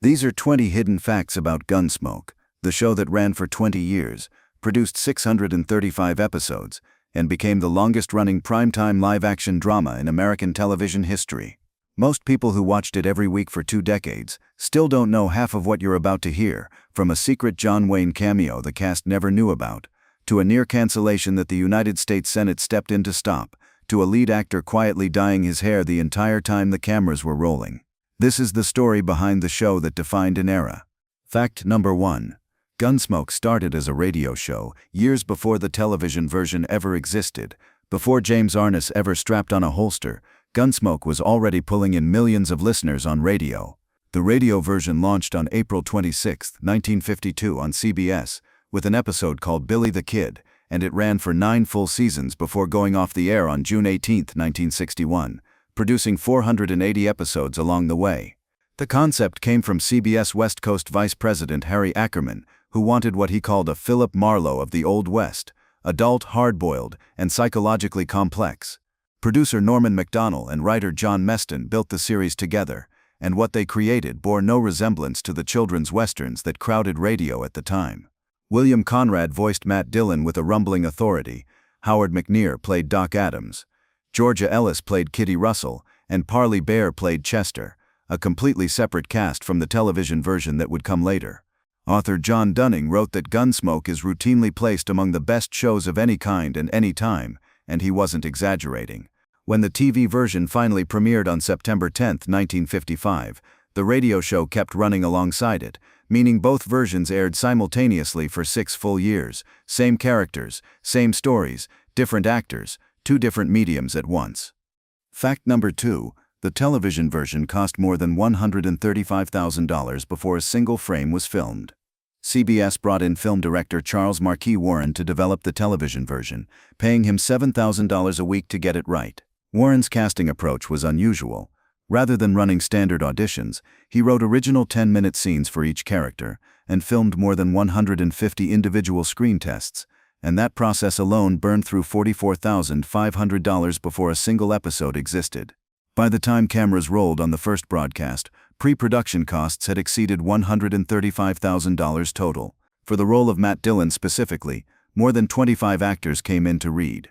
These are 20 hidden facts about Gunsmoke, the show that ran for 20 years, produced 635 episodes, and became the longest-running primetime live-action drama in American television history. Most people who watched it every week for 2 decades still don't know half of what you're about to hear, from a secret John Wayne cameo the cast never knew about, to a near cancellation that the United States Senate stepped in to stop, to a lead actor quietly dyeing his hair the entire time the cameras were rolling. This is the story behind the show that defined an era. Fact number 1. Gunsmoke started as a radio show years before the television version ever existed. Before James Arness ever strapped on a holster, Gunsmoke was already pulling in millions of listeners on radio. The radio version launched on April 26, 1952 on CBS, with an episode called Billy the Kid, and it ran for 9 full seasons before going off the air on June 18, 1961, producing 480 episodes along the way. The concept came from CBS West Coast Vice President Harry Ackerman, who wanted what he called a Philip Marlowe of the Old West, adult, hard-boiled, and psychologically complex. Producer Norman Macdonnell and writer John Meston built the series together, and what they created bore no resemblance to the children's westerns that crowded radio at the time. William Conrad voiced Matt Dillon with a rumbling authority, Howard McNear played Doc Adams, Georgia Ellis played Kitty Russell, and Parley Bear played Chester, a completely separate cast from the television version that would come later. Author John Dunning wrote that Gunsmoke is routinely placed among the best shows of any kind and any time, and he wasn't exaggerating. When the TV version finally premiered on September 10, 1955, the radio show kept running alongside it, meaning both versions aired simultaneously for 6 full years, same characters, same stories, different actors, 2 different mediums at once. Fact number 2. The television version cost more than $135,000 before a single frame was filmed. CBS brought in film director Charles Marquis Warren to develop the television version, paying him $7,000 a week to get it right. Warren's casting approach was unusual. Rather than running standard auditions, he wrote original 10-minute scenes for each character and filmed more than 150 individual screen tests, and that process alone burned through $44,500 before a single episode existed. By the time cameras rolled on the first broadcast, pre-production costs had exceeded $135,000 total. For the role of Matt Dillon specifically, more than 25 actors came in to read.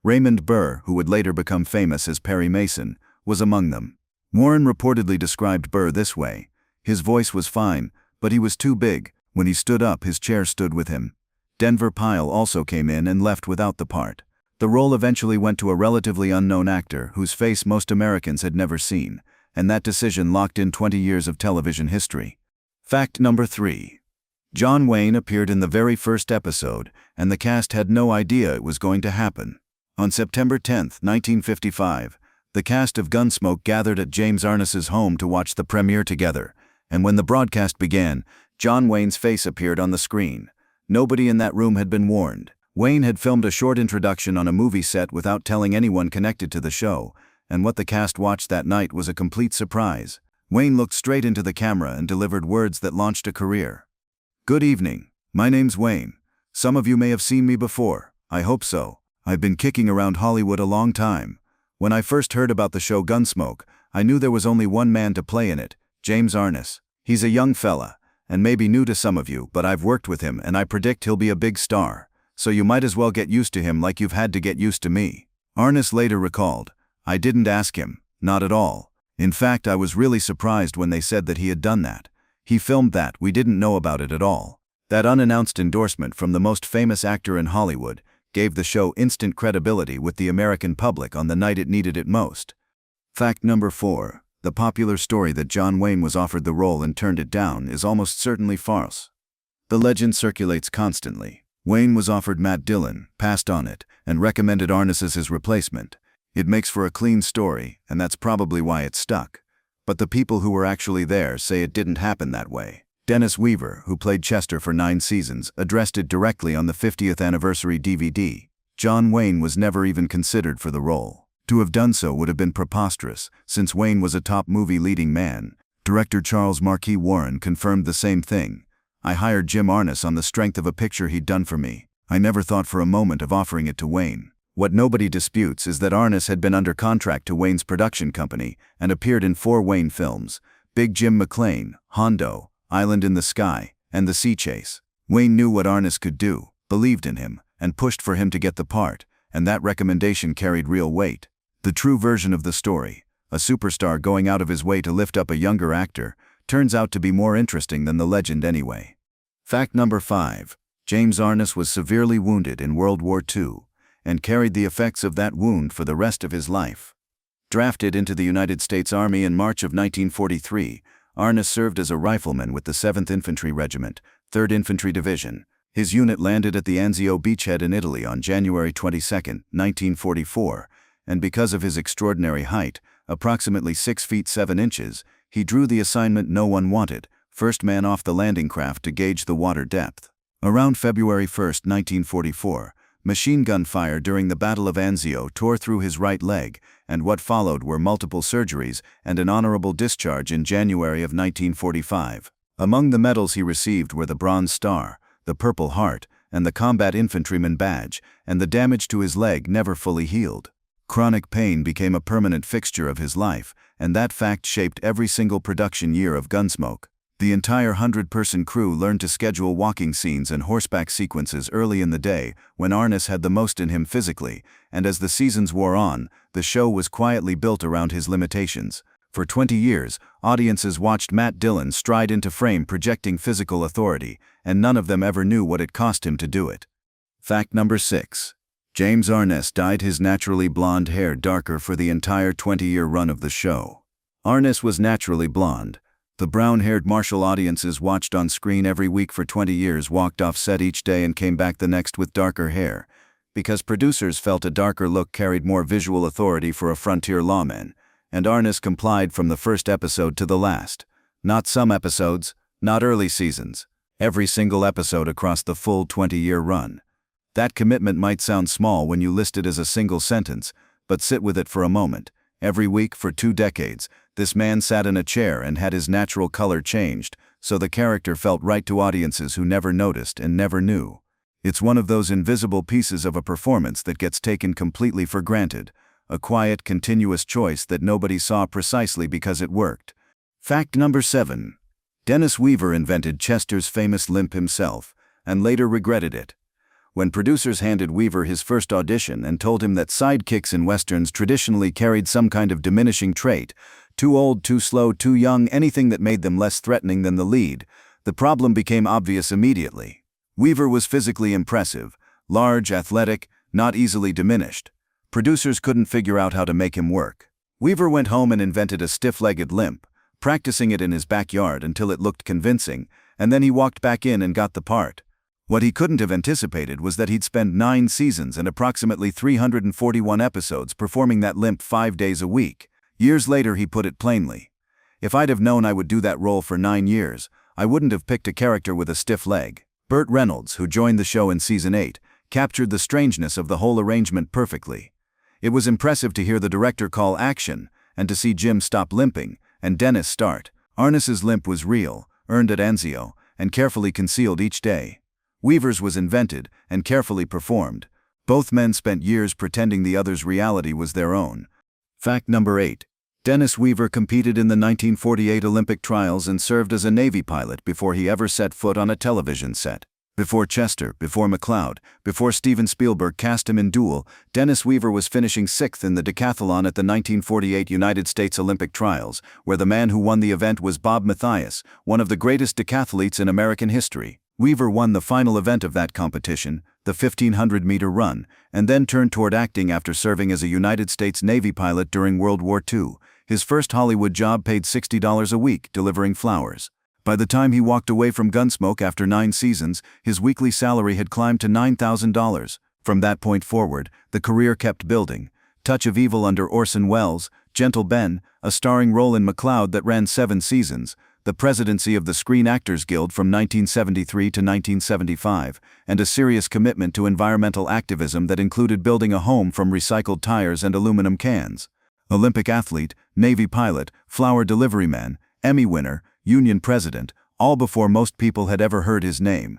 Raymond Burr, who would later become famous as Perry Mason, was among them. Warren reportedly described Burr this way: "His voice was fine, but he was too big. When he stood up, his chair stood with him." Denver Pyle also came in and left without the part. The role eventually went to a relatively unknown actor whose face most Americans had never seen, and that decision locked in 20 years of television history. Fact number 3. John Wayne appeared in the very first episode, and the cast had no idea it was going to happen. On September 10, 1955, the cast of Gunsmoke gathered at James Arness's home to watch the premiere together, and when the broadcast began, John Wayne's face appeared on the screen. Nobody in that room had been warned. Wayne had filmed a short introduction on a movie set without telling anyone connected to the show, and what the cast watched that night was a complete surprise. Wayne looked straight into the camera and delivered words that launched a career. "Good evening. My name's Wayne. Some of you may have seen me before. I hope so. I've been kicking around Hollywood a long time. When I first heard about the show Gunsmoke, I knew there was only one man to play in it, James Arness. He's a young fella, and maybe new to some of you, but I've worked with him and I predict he'll be a big star. So you might as well get used to him like you've had to get used to me." Arness later recalled, "I didn't ask him, not at all. In fact, I was really surprised when they said that he had done that. He filmed that, we didn't know about it at all." That unannounced endorsement from the most famous actor in Hollywood gave the show instant credibility with the American public on the night it needed it most. Fact number 4. The popular story that John Wayne was offered the role and turned it down is almost certainly false. The legend circulates constantly. Wayne was offered Matt Dillon, passed on it, and recommended Arness as his replacement. It makes for a clean story, and that's probably why it stuck. But the people who were actually there say it didn't happen that way. Dennis Weaver, who played Chester for 9 seasons, addressed it directly on the 50th anniversary DVD. John Wayne was never even considered for the role. To have done so would have been preposterous, since Wayne was a top movie leading man. Director Charles Marquis Warren confirmed the same thing. "I hired Jim Arness on the strength of a picture he'd done for me. I never thought for a moment of offering it to Wayne." What nobody disputes is that Arness had been under contract to Wayne's production company and appeared in 4 Wayne films, Big Jim McLean, Hondo, Island in the Sky, and The Sea Chase. Wayne knew what Arness could do, believed in him, and pushed for him to get the part, and that recommendation carried real weight. The true version of the story, a superstar going out of his way to lift up a younger actor, turns out to be more interesting than the legend anyway. Fact number 5. James Arness was severely wounded in World War II, and carried the effects of that wound for the rest of his life. Drafted into the United States Army in March of 1943, Arness served as a rifleman with the 7th Infantry Regiment, 3rd Infantry Division. His unit landed at the Anzio beachhead in Italy on January 22, 1944, and because of his extraordinary height, approximately 6 feet 7 inches, he drew the assignment no one wanted, first man off the landing craft to gauge the water depth. Around February 1, 1944, machine gun fire during the Battle of Anzio tore through his right leg, and what followed were multiple surgeries and an honorable discharge in January of 1945. Among the medals he received were the Bronze Star, the Purple Heart, and the Combat Infantryman Badge, and the damage to his leg never fully healed. Chronic pain became a permanent fixture of his life, and that fact shaped every single production year of Gunsmoke. The entire 100-person crew learned to schedule walking scenes and horseback sequences early in the day, when Arness had the most in him physically, and as the seasons wore on, the show was quietly built around his limitations. For 20 years, audiences watched Matt Dillon stride into frame projecting physical authority, and none of them ever knew what it cost him to do it. Fact number 6. James Arness dyed his naturally blonde hair darker for the entire 20-year run of the show. Arness was naturally blonde. The brown-haired martial audiences watched on screen every week for 20 years walked off set each day and came back the next with darker hair, because producers felt a darker look carried more visual authority for a frontier lawman, and Arness complied from the first episode to the last. Not some episodes, not early seasons, every single episode across the full 20-year run. That commitment might sound small when you list it as a single sentence, but sit with it for a moment. Every week for 2 decades, this man sat in a chair and had his natural color changed, so the character felt right to audiences who never noticed and never knew. It's one of those invisible pieces of a performance that gets taken completely for granted, a quiet, continuous choice that nobody saw precisely because it worked. Fact number 7. Dennis Weaver invented Chester's famous limp himself, and later regretted it. When producers handed Weaver his first audition and told him that sidekicks in westerns traditionally carried some kind of diminishing trait, too old, too slow, too young, anything that made them less threatening than the lead, the problem became obvious immediately. Weaver was physically impressive, large, athletic, not easily diminished. Producers couldn't figure out how to make him work. Weaver went home and invented a stiff-legged limp, practicing it in his backyard until it looked convincing, and then he walked back in and got the part. What he couldn't have anticipated was that he'd spend 9 seasons and approximately 341 episodes performing that limp 5 days a week. Years later he put it plainly. If I'd have known I would do that role for 9 years, I wouldn't have picked a character with a stiff leg. Bert Reynolds, who joined the show in season 8, captured the strangeness of the whole arrangement perfectly. It was impressive to hear the director call action, and to see Jim stop limping, and Dennis start. Arness's limp was real, earned at Anzio, and carefully concealed each day. Weaver's was invented and carefully performed. Both men spent years pretending the other's reality was their own. Fact number 8. Dennis Weaver competed in the 1948 Olympic trials and served as a Navy pilot before he ever set foot on a television set. Before Chester, before McLeod, before Steven Spielberg cast him in Duel, Dennis Weaver was finishing 6th in the decathlon at the 1948 United States Olympic trials, where the man who won the event was Bob Mathias, one of the greatest decathletes in American history. Weaver won the final event of that competition, the 1,500-meter run, and then turned toward acting after serving as a United States Navy pilot during World War II. His first Hollywood job paid $60 a week, delivering flowers. By the time he walked away from Gunsmoke after 9 seasons, his weekly salary had climbed to $9,000. From that point forward, the career kept building. Touch of Evil under Orson Welles, Gentle Ben, a starring role in McLeod that ran 7 seasons, the presidency of the Screen Actors Guild from 1973 to 1975, and a serious commitment to environmental activism that included building a home from recycled tires and aluminum cans. Olympic athlete, Navy pilot, flower delivery man, Emmy winner, Union president, all before most people had ever heard his name.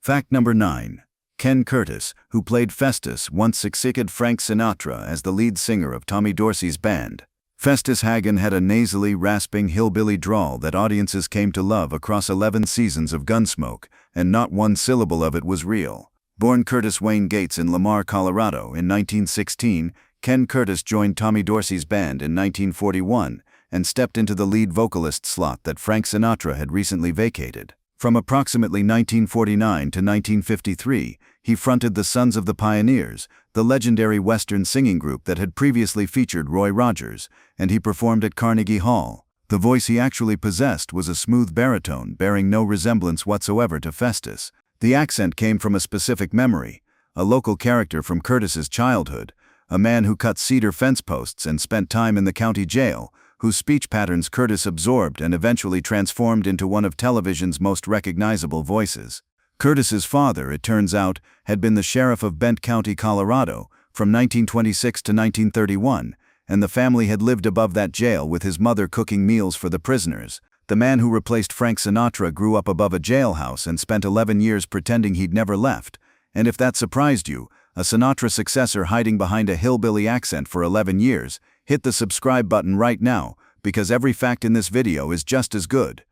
Fact number 9. Ken Curtis, who played Festus, once succeeded Frank Sinatra as the lead singer of Tommy Dorsey's band. Festus Hagen had a nasally, rasping hillbilly drawl that audiences came to love across 11 seasons of Gunsmoke, and not one syllable of it was real. Born Curtis Wayne Gates in Lamar, Colorado in 1916, Ken Curtis joined Tommy Dorsey's band in 1941 and stepped into the lead vocalist slot that Frank Sinatra had recently vacated. From approximately 1949 to 1953, he fronted the Sons of the Pioneers, the legendary Western singing group that had previously featured Roy Rogers, and he performed at Carnegie Hall. The voice he actually possessed was a smooth baritone bearing no resemblance whatsoever to Festus. The accent came from a specific memory, a local character from Curtis's childhood, a man who cut cedar fence posts and spent time in the county jail, whose speech patterns Curtis absorbed and eventually transformed into one of television's most recognizable voices. Curtis's father, it turns out, had been the sheriff of Bent County, Colorado, from 1926 to 1931, and the family had lived above that jail with his mother cooking meals for the prisoners. The man who replaced Frank Sinatra grew up above a jailhouse and spent 11 years pretending he'd never left. And if that surprised you, a Sinatra successor hiding behind a hillbilly accent for 11 years, hit the subscribe button right now, because every fact in this video is just as good.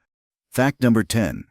Fact number 10.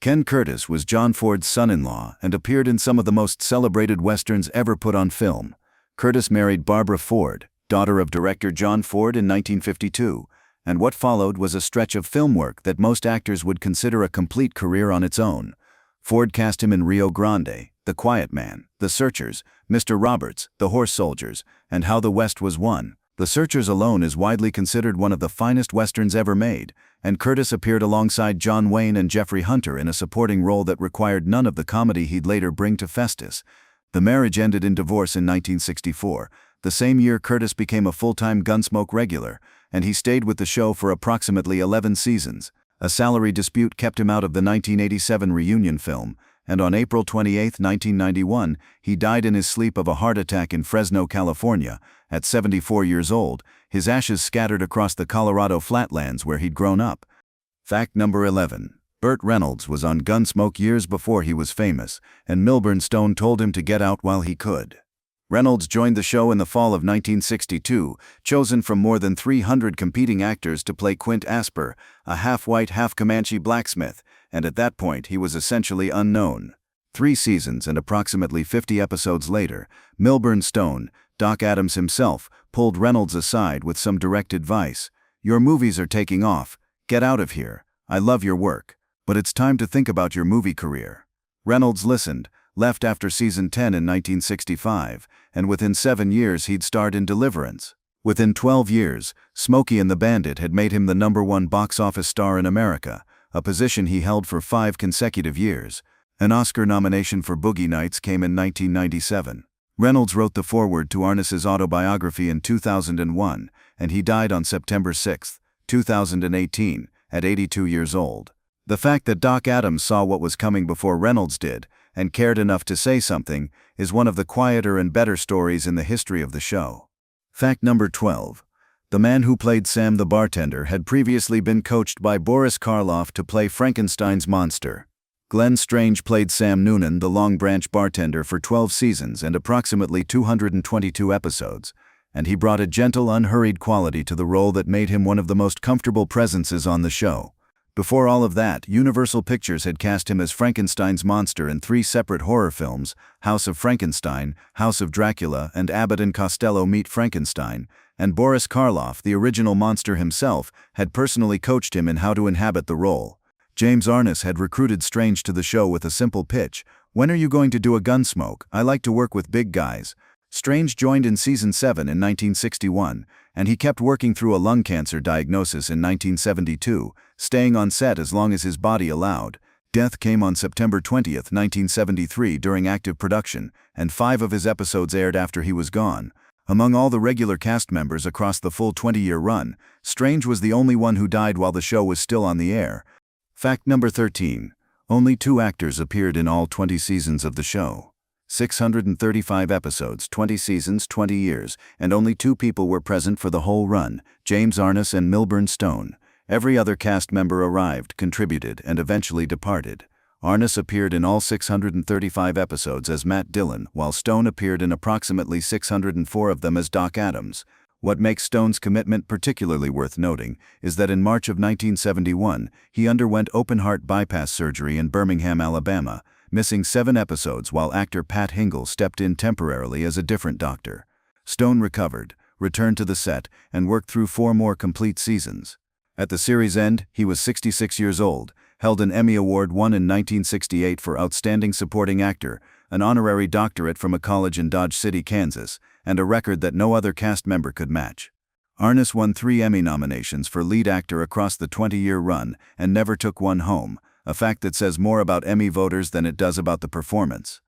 Ken Curtis was John Ford's son-in-law and appeared in some of the most celebrated westerns ever put on film. Curtis married Barbara Ford, daughter of director John Ford, in 1952, and what followed was a stretch of film work that most actors would consider a complete career on its own. Ford cast him in Rio Grande, The Quiet Man, The Searchers, Mr. Roberts, The Horse Soldiers, and How the West Was Won. The Searchers alone is widely considered one of the finest westerns ever made, and Curtis appeared alongside John Wayne and Jeffrey Hunter in a supporting role that required none of the comedy he'd later bring to Festus. The marriage ended in divorce in 1964. The same year Curtis became a full-time Gunsmoke regular, and he stayed with the show for approximately 11 seasons. A salary dispute kept him out of the 1987 reunion film, and on April 28, 1991, he died in his sleep of a heart attack in Fresno, California, at 74 years old, his ashes scattered across the Colorado flatlands where he'd grown up. Fact number 11. Bert Reynolds was on Gunsmoke years before he was famous, and Milburn Stone told him to get out while he could. Reynolds joined the show in the fall of 1962, chosen from more than 300 competing actors to play Quint Asper, a half-white, half-Comanche blacksmith, and at that point he was essentially unknown. 3 seasons and approximately 50 episodes later, Milburn Stone, Doc Adams himself, pulled Reynolds aside with some direct advice. "Your movies are taking off. Get out of here. I love your work. But it's time to think about your movie career." Reynolds listened, left after season 10 in 1965, and within 7 years he'd starred in Deliverance. Within 12 years, Smokey and the Bandit had made him the #1 box office star in America, a position he held for 5 consecutive years. An Oscar nomination for Boogie Nights came in 1997. Reynolds wrote the foreword to Arness's autobiography in 2001, and he died on September 6, 2018, at 82 years old. The fact that Doc Adams saw what was coming before Reynolds did, and cared enough to say something, is one of the quieter and better stories in the history of the show. Fact number 12. The man who played Sam the bartender had previously been coached by Boris Karloff to play Frankenstein's monster. Glenn Strange played Sam Noonan, the Long Branch bartender, for 12 seasons and approximately 222 episodes, and he brought a gentle, unhurried quality to the role that made him one of the most comfortable presences on the show. Before all of that, Universal Pictures had cast him as Frankenstein's monster in 3 separate horror films: House of Frankenstein, House of Dracula, and Abbott and Costello Meet Frankenstein, and Boris Karloff, the original monster himself, had personally coached him in how to inhabit the role. James Arness had recruited Strange to the show with a simple pitch: "When are you going to do a Gunsmoke? I like to work with big guys." Strange joined in season 7 in 1961, and he kept working through a lung cancer diagnosis in 1972, staying on set as long as his body allowed. Death came on September 20, 1973 during active production, and 5 of his episodes aired after he was gone. Among all the regular cast members across the full 20-year run, Strange was the only one who died while the show was still on the air. Fact number 13. Only 2 actors appeared in all 20 seasons of the show. 635 episodes, 20 seasons, 20 years, and only 2 people were present for the whole run: James Arness and Milburn Stone. Every other cast member arrived, contributed, and eventually departed. Arness appeared in all 635 episodes as Matt Dillon, while Stone appeared in approximately 604 of them as Doc Adams. What makes Stone's commitment particularly worth noting is that in March of 1971, he underwent open-heart bypass surgery in Birmingham, Alabama, missing 7 episodes while actor Pat Hingle stepped in temporarily as a different doctor. Stone recovered, returned to the set, and worked through 4 more complete seasons. At the series' end, he was 66 years old, held an Emmy Award won in 1968 for Outstanding Supporting Actor, an honorary doctorate from a college in Dodge City, Kansas, and a record that no other cast member could match. Arness won 3 Emmy nominations for lead actor across the 20-year run and never took one home, a fact that says more about Emmy voters than it does about the performance.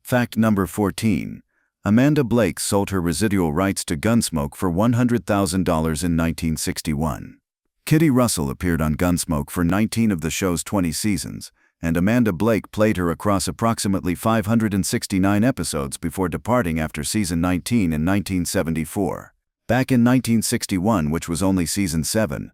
Fact number 14. Amanda Blake sold her residual rights to Gunsmoke for $100,000 in 1961. Kitty Russell appeared on Gunsmoke for 19 of the show's 20 seasons, and Amanda Blake played her across approximately 569 episodes before departing after season 19 in 1974. Back in 1961, which was only season 7,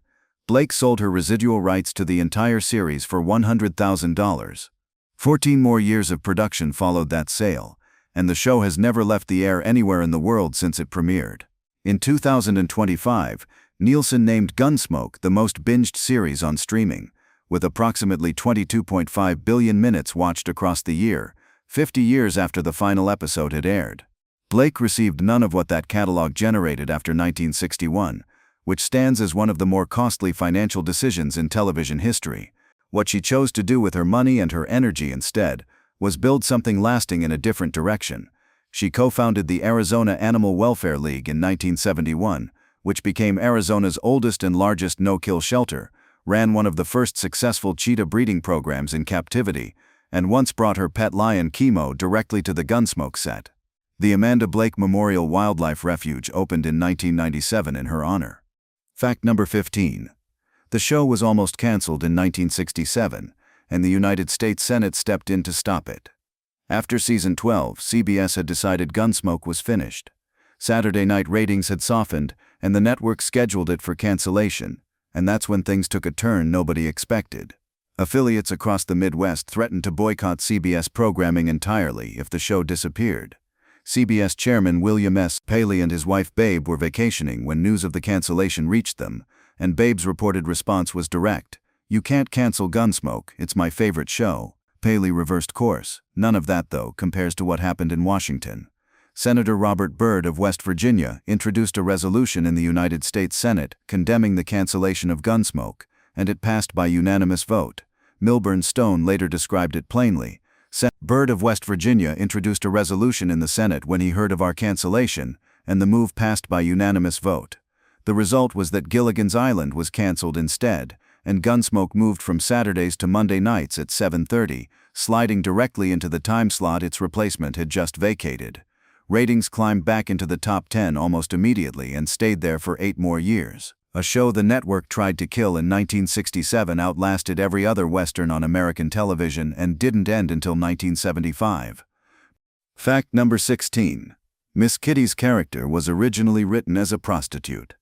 Blake sold her residual rights to the entire series for $100,000. 14 more years of production followed that sale, and the show has never left the air anywhere in the world since it premiered. In 2025, Nielsen named Gunsmoke the most binged series on streaming, with approximately 22.5 billion minutes watched across the year, 50 years after the final episode had aired. Blake received none of what that catalog generated after 1961, which stands as one of the more costly financial decisions in television history. What she chose to do with her money and her energy instead was build something lasting in a different direction. She co-founded the Arizona Animal Welfare League in 1971, which became Arizona's oldest and largest no-kill shelter, ran one of the first successful cheetah breeding programs in captivity, and once brought her pet lion Chemo directly to the Gunsmoke set. The Amanda Blake Memorial Wildlife Refuge opened in 1997 in her honor. Fact number 15. The show was almost canceled in 1967, and the United States Senate stepped in to stop it. After season 12, CBS had decided Gunsmoke was finished. Saturday night ratings had softened, and the network scheduled it for cancellation, and that's when things took a turn nobody expected. Affiliates across the Midwest threatened to boycott CBS programming entirely if the show disappeared. CBS chairman William S. Paley and his wife Babe were vacationing when news of the cancellation reached them, and Babe's reported response was direct. "You can't cancel Gunsmoke, it's my favorite show." Paley reversed course. None of that, though, compares to what happened in Washington. Senator Robert Byrd of West Virginia introduced a resolution in the United States Senate condemning the cancellation of Gunsmoke, and it passed by unanimous vote. Milburn Stone later described it plainly. Byrd of West Virginia introduced a resolution in the Senate when he heard of our cancellation, and the move passed by unanimous vote. The result was that Gilligan's Island was canceled instead, and Gunsmoke moved from Saturdays to Monday nights at 7:30, sliding directly into the time slot its replacement had just vacated. Ratings climbed back into the top 10 almost immediately and stayed there for 8 more years. A show the network tried to kill in 1967 outlasted every other Western on American television and didn't end until 1975. Fact number 16. Miss Kitty's character was originally written as a prostitute.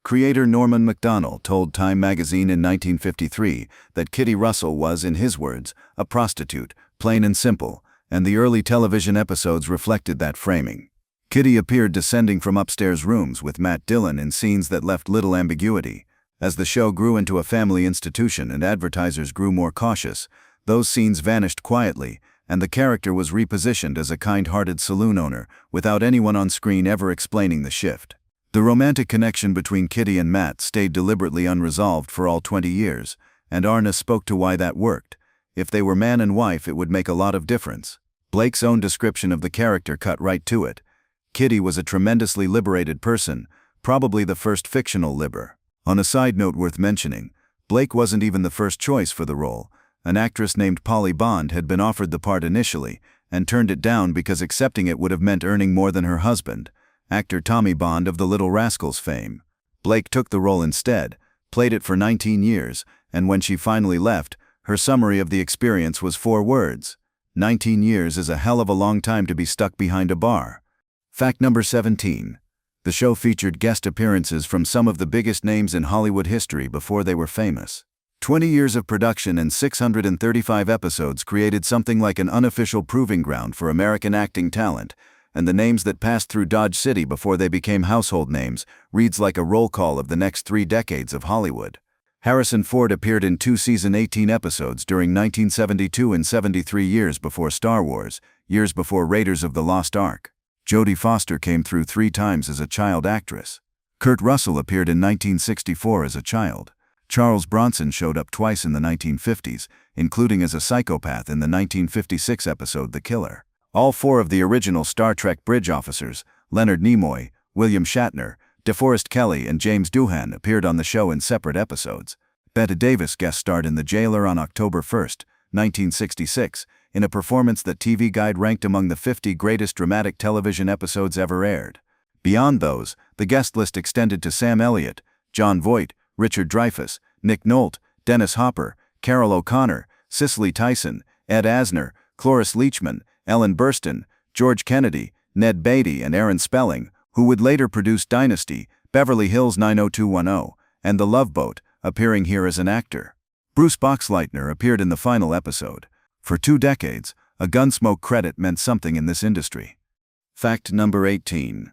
Creator Norman Macdonald told Time magazine in 1953 that Kitty Russell was, in his words, a prostitute, plain and simple, and the early television episodes reflected that framing. Kitty appeared descending from upstairs rooms with Matt Dillon in scenes that left little ambiguity. As the show grew into a family institution and advertisers grew more cautious, those scenes vanished quietly, and the character was repositioned as a kind-hearted saloon owner, without anyone on screen ever explaining the shift. The romantic connection between Kitty and Matt stayed deliberately unresolved for all 20 years, and Arness spoke to why that worked. If they were man and wife, it would make a lot of difference. Blake's own description of the character cut right to it. Kitty was a tremendously liberated person, probably the first fictional liber. On a side note worth mentioning, Blake wasn't even the first choice for the role. An actress named Polly Bond had been offered the part initially, and turned it down because accepting it would have meant earning more than her husband, actor Tommy Bond of the Little Rascals fame. Blake took the role instead, played it for 19 years, and when she finally left, her summary of the experience was 4 words. 19 years is a hell of a long time to be stuck behind a bar. Fact number 17. The show featured guest appearances from some of the biggest names in Hollywood history before they were famous. 20 years of production and 635 episodes created something like an unofficial proving ground for American acting talent, and the names that passed through Dodge City before they became household names reads like a roll call of the next 3 decades of Hollywood. Harrison Ford appeared in 2 season 18 episodes during 1972 and 73, years before Star Wars, years before Raiders of the Lost Ark. Jodie Foster came through 3 times as a child actress. Kurt Russell appeared in 1964 as a child. Charles Bronson showed up twice in the 1950s, including as a psychopath in the 1956 episode The Killer. All 4 of the original Star Trek bridge officers, Leonard Nimoy, William Shatner, DeForest Kelley, and James Doohan, appeared on the show in separate episodes. Bette Davis guest starred in The Jailer on October 1, 1966, in a performance that TV Guide ranked among the 50 greatest dramatic television episodes ever aired. Beyond those, the guest list extended to Sam Elliott, Jon Voight, Richard Dreyfuss, Nick Nolte, Dennis Hopper, Carol O'Connor, Cicely Tyson, Ed Asner, Cloris Leachman, Ellen Burstyn, George Kennedy, Ned Beatty, and Aaron Spelling, who would later produce Dynasty, Beverly Hills 90210, and The Love Boat, appearing here as an actor. Bruce Boxleitner appeared in the final episode. For 2 decades, a Gunsmoke credit meant something in this industry. Fact number 18.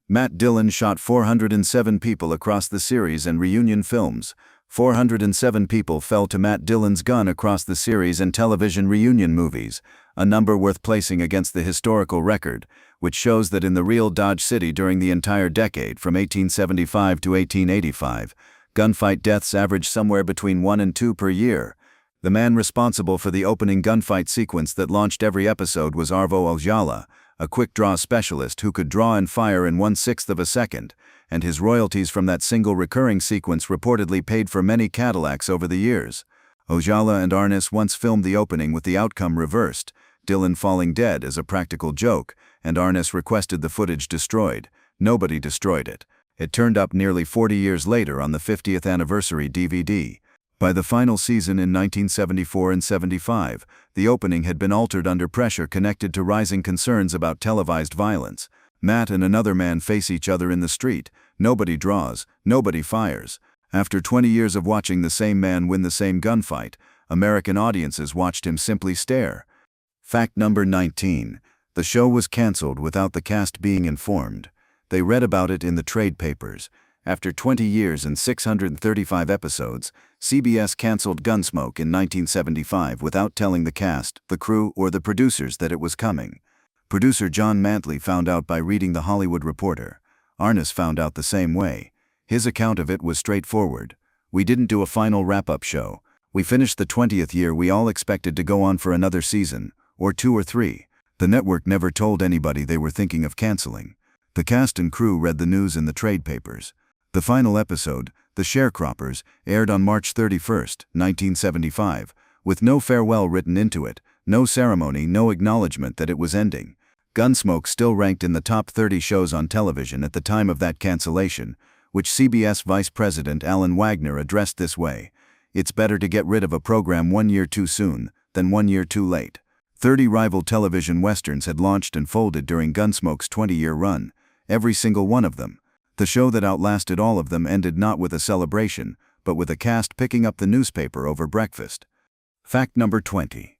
Matt Dillon shot 407 people across the series and reunion films. 407 people fell to Matt Dillon's gun across the series and television reunion movies, a number worth placing against the historical record, which shows that in the real Dodge City during the entire decade from 1875 to 1885, gunfight deaths averaged somewhere between 1 and 2 per year. The man responsible for the opening gunfight sequence that launched every episode was Arvo Ojala, a quick-draw specialist who could draw and fire in 1/6 of a second, and his royalties from that single recurring sequence reportedly paid for many Cadillacs over the years. Ojala and Arness once filmed the opening with the outcome reversed, Dillon falling dead as a practical joke, and Arness requested the footage destroyed. Nobody destroyed it. It turned up nearly 40 years later on the 50th anniversary DVD. By the final season in 1974 and 75, the opening had been altered under pressure connected to rising concerns about televised violence. Matt and another man face each other in the street. Nobody draws, nobody fires. After 20 years of watching the same man win the same gunfight, American audiences watched him simply stare. Fact number 19. The show was canceled without the cast being informed. They read about it in the trade papers. After 20 years and 635 episodes, CBS canceled Gunsmoke in 1975 without telling the cast, the crew, or the producers that it was coming. Producer John Mantley found out by reading The Hollywood Reporter. Arness found out the same way. His account of it was straightforward. "We didn't do a final wrap-up show. We finished the 20th year. We all expected to go on for another season, or 2 or 3. The network never told anybody they were thinking of canceling." The cast and crew read the news in the trade papers. The final episode, The Sharecroppers, aired on March 31, 1975, with no farewell written into it, no ceremony, no acknowledgement that it was ending. Gunsmoke still ranked in the top 30 shows on television at the time of that cancellation, which CBS Vice President Alan Wagner addressed this way: "It's better to get rid of a program 1 year too soon than 1 year too late." 30 rival television westerns had launched and folded during Gunsmoke's 20-year run, every single one of them. The show that outlasted all of them ended not with a celebration, but with a cast picking up the newspaper over breakfast. Fact number 20.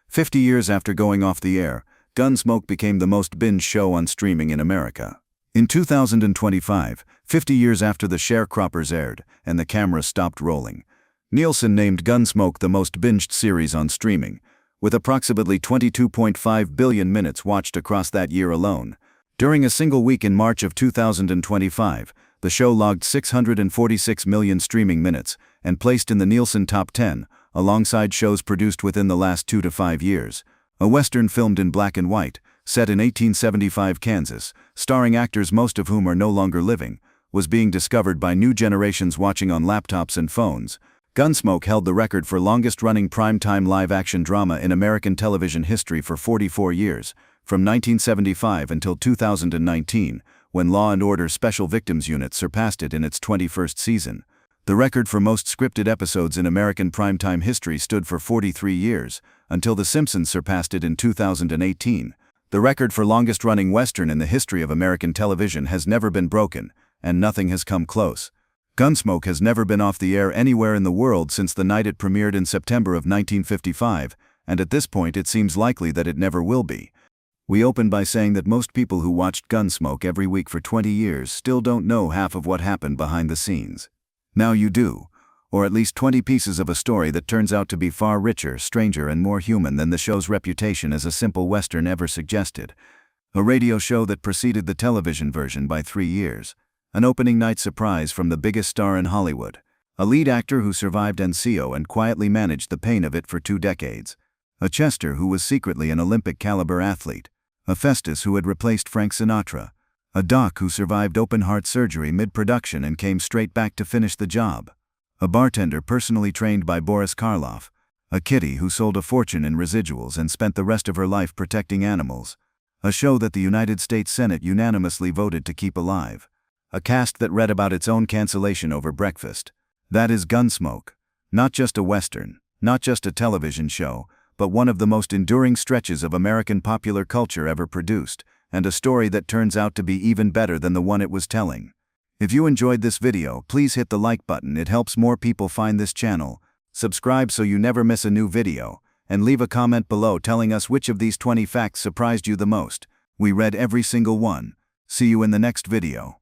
50 years after going off the air, Gunsmoke became the most binged show on streaming in America. In 2025, 50 years after The Sharecroppers aired and the camera stopped rolling, Nielsen named Gunsmoke the most binged series on streaming, with approximately 22.5 billion minutes watched across that year alone. During a single week in March of 2025, the show logged 646 million streaming minutes and placed in the Nielsen Top 10, alongside shows produced within the last 2 to 5 years. A Western filmed in black and white, set in 1875 Kansas, starring actors most of whom are no longer living, was being discovered by new generations watching on laptops and phones. Gunsmoke held the record for longest-running primetime live-action drama in American television history for 44 years, from 1975 until 2019, when Law & Order Special Victims Unit surpassed it in its 21st season. The record for most scripted episodes in American primetime history stood for 43 years, until The Simpsons surpassed it in 2018. The record for longest-running Western in the history of American television has never been broken, and nothing has come close. Gunsmoke has never been off the air anywhere in the world since the night it premiered in September of 1955, and at this point it seems likely that it never will be. We open by saying that most people who watched Gunsmoke every week for 20 years still don't know half of what happened behind the scenes. Now you do, or at least 20 pieces of a story that turns out to be far richer, stranger, and more human than the show's reputation as a simple Western ever suggested. A radio show that preceded the television version by 3 years. An opening night surprise from the biggest star in Hollywood. A lead actor who survived Anzio and quietly managed the pain of it for 2 decades. A Chester who was secretly an Olympic-caliber athlete. A Festus who had replaced Frank Sinatra. A Doc who survived open-heart surgery mid-production and came straight back to finish the job. A bartender personally trained by Boris Karloff. A kitty who sold a fortune in residuals and spent the rest of her life protecting animals. A show that the United States Senate unanimously voted to keep alive. A cast that read about its own cancellation over breakfast. That is Gunsmoke. Not just a Western, not just a television show, but one of the most enduring stretches of American popular culture ever produced, and a story that turns out to be even better than the one it was telling. If you enjoyed this video, please hit the like button. It helps more people find this channel. Subscribe so you never miss a new video, and leave a comment below telling us which of these 20 facts surprised you the most. We read every single one. See you in the next video.